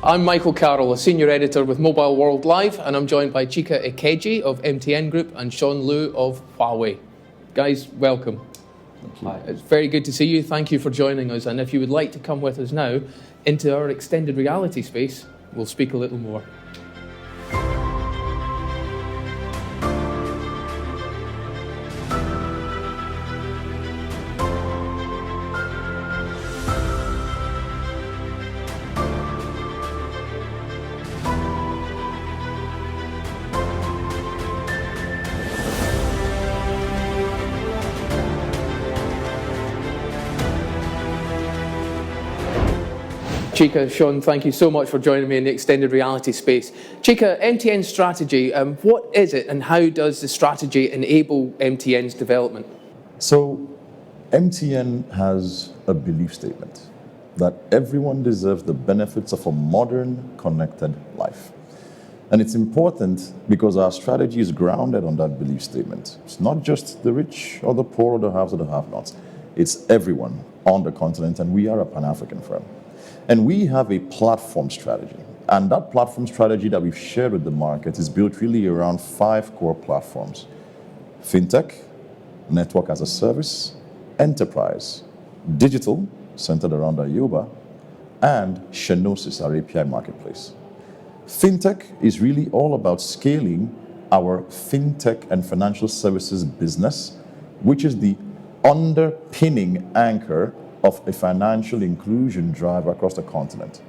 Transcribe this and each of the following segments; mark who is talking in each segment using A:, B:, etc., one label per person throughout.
A: I'm Michael Carroll, a senior editor with Mobile World Live, and I'm joined by Chika Ekeji of MTN Group and Sean Liu of Huawei. Guys, welcome.
B: Thank you.
A: Hi. It's very good to see you. Thank you for joining us. And if you would like to come with us now into our extended reality space, we'll speak a little more. Chika, Sean, thank you so much for joining me in the extended reality space. Chika, MTN's strategy, what is it and how does the strategy enable MTN's development?
B: So, MTN has a belief statement that everyone deserves the benefits of a modern, connected life. And it's important because our strategy is grounded on that belief statement. It's not just the rich or the poor or the haves or the have-nots. It's everyone on the continent, and we are a Pan-African firm. And we have a platform strategy. And that platform strategy that we've shared with the market is built really around 5 core platforms: fintech, network as a service, enterprise, digital, centered around Ayoba, and Shenosis, our API marketplace. Fintech is really all about scaling our fintech and financial services business, which is the underpinning anchor of a financial inclusion drive across the continent.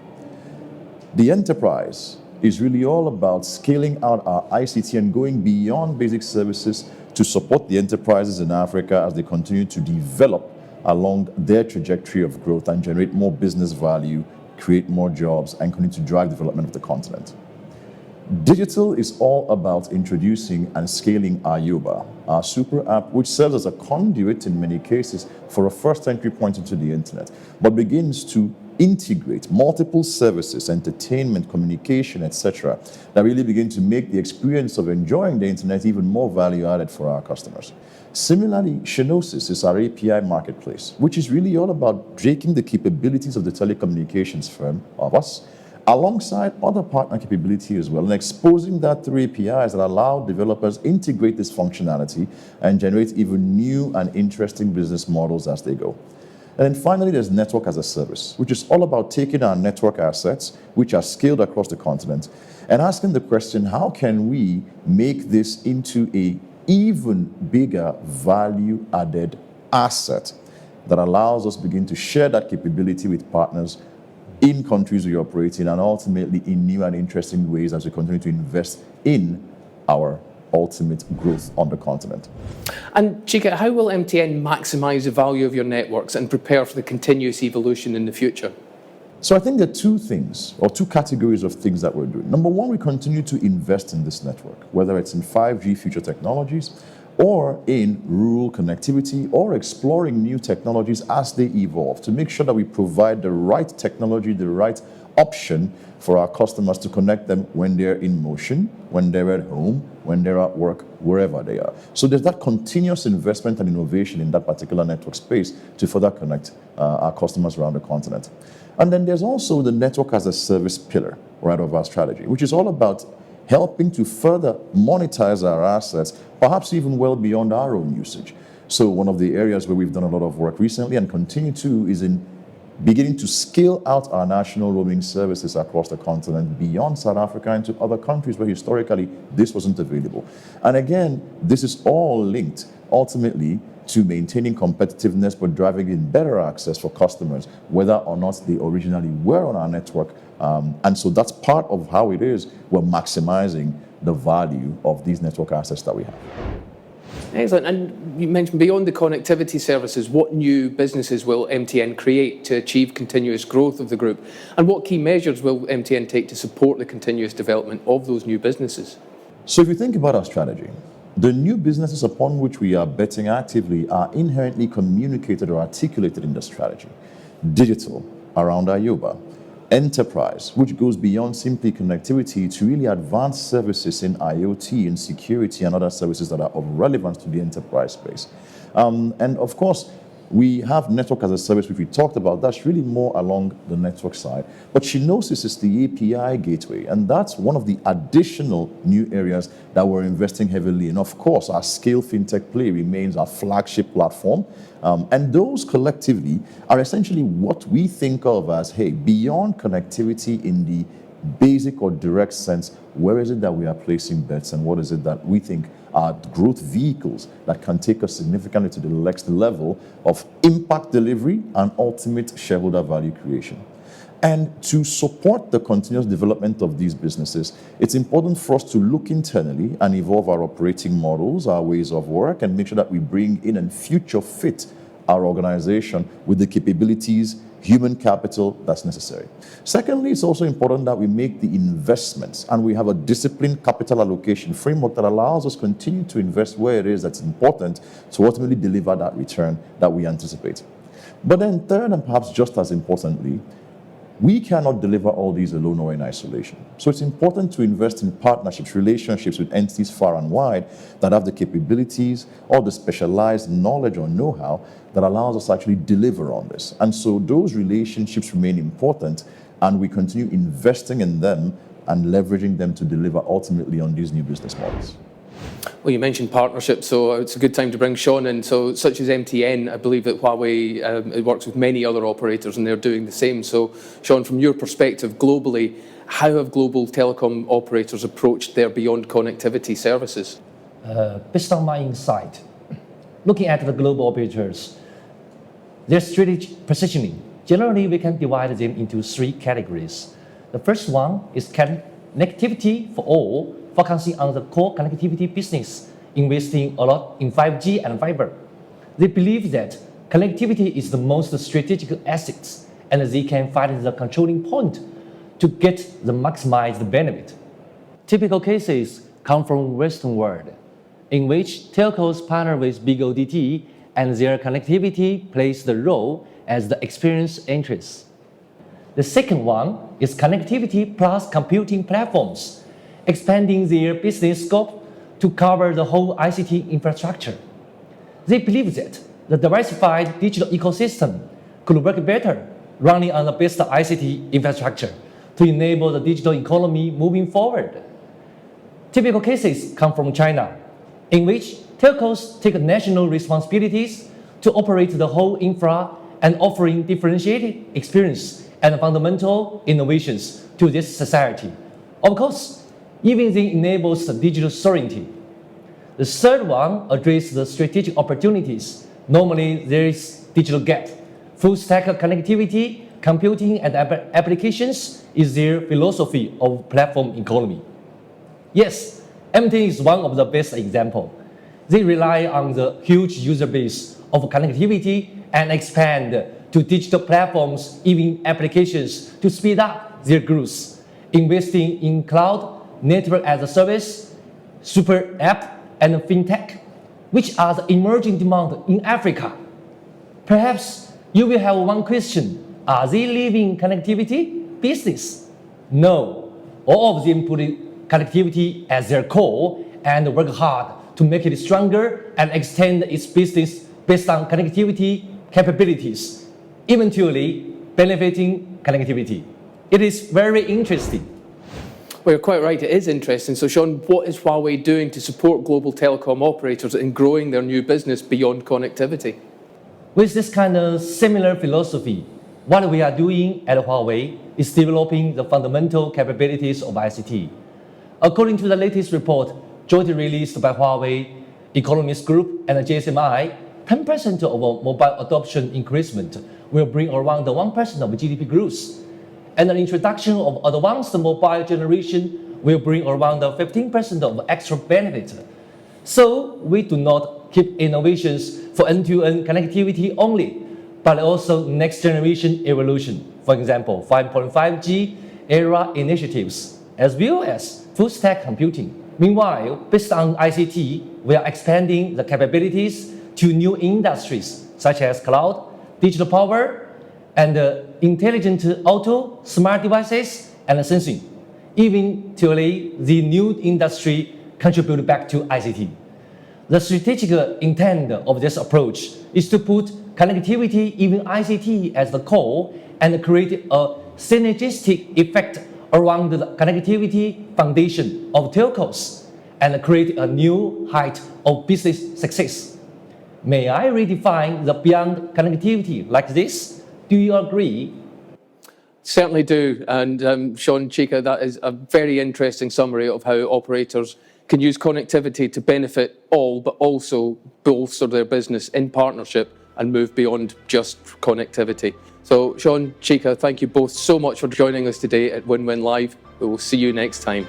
B: The enterprise is really all about scaling out our ICT and going beyond basic services to support the enterprises in Africa as they continue to develop along their trajectory of growth and generate more business value, create more jobs, and continue to drive development of the continent. Digital is all about introducing and scaling Ayoba, our super app, which serves as a conduit in many cases for a first entry point into the internet, but begins to integrate multiple services, entertainment, communication, etc., that really begin to make the experience of enjoying the internet even more value added for our customers. Similarly, Shenosis is our API marketplace, which is really all about taking the capabilities of the telecommunications firm of us alongside other partner capability as well, and exposing that through APIs that allow developers integrate this functionality and generate even new and interesting business models as they go. And then finally, there's network as a service, which is all about taking our network assets, which are scaled across the continent, and asking the question, how can we make this into an even bigger value-added asset that allows us to begin to share that capability with partners in countries we operate in, and ultimately in new and interesting ways as we continue to invest in our ultimate growth on the continent.
A: And Chika, how will MTN maximize the value of your networks and prepare for the continuous evolution in the future?
B: So I think there are 2 things, or 2 categories of things that we're doing. Number one, we continue to invest in this network, whether it's in 5G future technologies, or in rural connectivity, or exploring new technologies as they evolve to make sure that we provide the right technology, the right option for our customers to connect them when they're in motion, when they're at home, when they're at work, wherever they are. So there's that continuous investment and innovation in that particular network space to further connect our customers around the continent. And then there's also the network as a service pillar, right, of our strategy, which is all about helping to further monetize our assets, perhaps even well beyond our own usage. So one of the areas where we've done a lot of work recently and continue to is in beginning to scale out our national roaming services across the continent beyond South Africa into other countries where historically this wasn't available. And again, this is all linked ultimately to maintaining competitiveness but driving in better access for customers, whether or not they originally were on our network. And so that's part of how it is we're maximizing the value of these network assets that we have.
A: Excellent. And you mentioned beyond the connectivity services, what new businesses will MTN create to achieve continuous growth of the group? And what key measures will MTN take to support the continuous development of those new businesses?
B: So if you think about our strategy, the new businesses upon which we are betting actively are inherently communicated or articulated in the strategy. Digital, around Ayoba. Enterprise, which goes beyond simply connectivity to really advanced services in IoT, in security, and other services that are of relevance to the enterprise space. And of course, We have network as a service, which we talked about. That's really more along the network side. But she knows this is the API gateway, and that's one of the additional new areas that we're investing heavily in. Of course, our Scale FinTech Play remains our flagship platform. And those collectively are essentially what we think of as, hey, beyond connectivity in the basic or direct sense, where is it that we are placing bets, and what is it that we think are growth vehicles that can take us significantly to the next level of impact delivery and ultimate shareholder value creation. And to support the continuous development of these businesses, it's important for us to look internally and evolve our operating models, our ways of work, and make sure that we bring in and future fit our organization with the capabilities, human capital that's necessary. Secondly, it's also important that we make the investments and we have a disciplined capital allocation framework that allows us to continue to invest where it is that's important to ultimately deliver that return that we anticipate. But then third, and perhaps just as importantly, we cannot deliver all these alone or in isolation. So it's important to invest in partnerships, relationships with entities far and wide that have the capabilities or the specialized knowledge or know-how that allows us to actually deliver on this. And so those relationships remain important, and we continue investing in them and leveraging them to deliver ultimately on these new business models.
A: Well, you mentioned partnerships, so it's a good time to bring Sean in. So, such as MTN, I believe that Huawei it works with many other operators, and they're doing the same. So, Sean, from your perspective globally, how have global telecom operators approached their beyond connectivity services?
C: Based on my insight, looking at the global operators, their strategic positioning, generally we can divide them into three categories. The first one is connectivity for all, focusing on the core connectivity business, investing a lot in 5G and fiber. They believe that connectivity is the most strategic asset, and they can find the controlling point to get the maximized benefit. Typical cases come from Western world, in which telcos partner with big OTT, and their connectivity plays the role as the experience interest. The second one is connectivity plus computing platforms, expanding their business scope to cover the whole ICT infrastructure. They believe that the diversified digital ecosystem could work better running on the best ICT infrastructure to enable the digital economy moving forward. Typical cases come from China, in which telcos take national responsibilities to operate the whole infra and offering differentiated experience and fundamental innovations to this society. Of course, even they enables the digital sovereignty. The third one addresses the strategic opportunities. Normally, there is digital gap. Full stack connectivity, computing, and applications is their philosophy of platform economy. Yes, MTN is one of the best examples. They rely on the huge user base of connectivity and expand to digital platforms, even applications, to speed up their growth, investing in cloud, network as a service, super app, and fintech, which are the emerging demand in Africa. Perhaps you will have one question: are they leaving connectivity business? No, all of them put connectivity as their core and work hard to make it stronger and extend its business based on connectivity capabilities, eventually benefiting connectivity. It is very interesting.
A: Well, you're quite right, it is interesting. So, Sean, what is Huawei doing to support global telecom operators in growing their new business beyond connectivity?
C: With this kind of similar philosophy, what we are doing at Huawei is developing the fundamental capabilities of ICT. According to the latest report, jointly released by Huawei, Economist Group, and GSMI, 10% of mobile adoption increasement will bring around 1% of GDP growth. And the introduction of advanced mobile generation will bring around 15% of extra benefit. So we do not keep innovations for end-to-end connectivity only, but also next generation evolution. For example, 5.5G era initiatives, as well as full stack computing. Meanwhile, based on ICT, we are expanding the capabilities to new industries such as cloud, digital power, and intelligent auto, smart devices, and sensing. Eventually, the new industry contribute back to ICT. The strategic intent of this approach is to put connectivity, even ICT, as the core and create a synergistic effect around the connectivity foundation of telcos and create a new height of business success. May I redefine the beyond connectivity like this? Do you agree?
A: Certainly do. And Sean, Chika, that is a very interesting summary of how operators can use connectivity to benefit all, but also bolster their business in partnership and move beyond just connectivity. So Sean, Chika, thank you both so much for joining us today at Win Win Live. We will see you next time.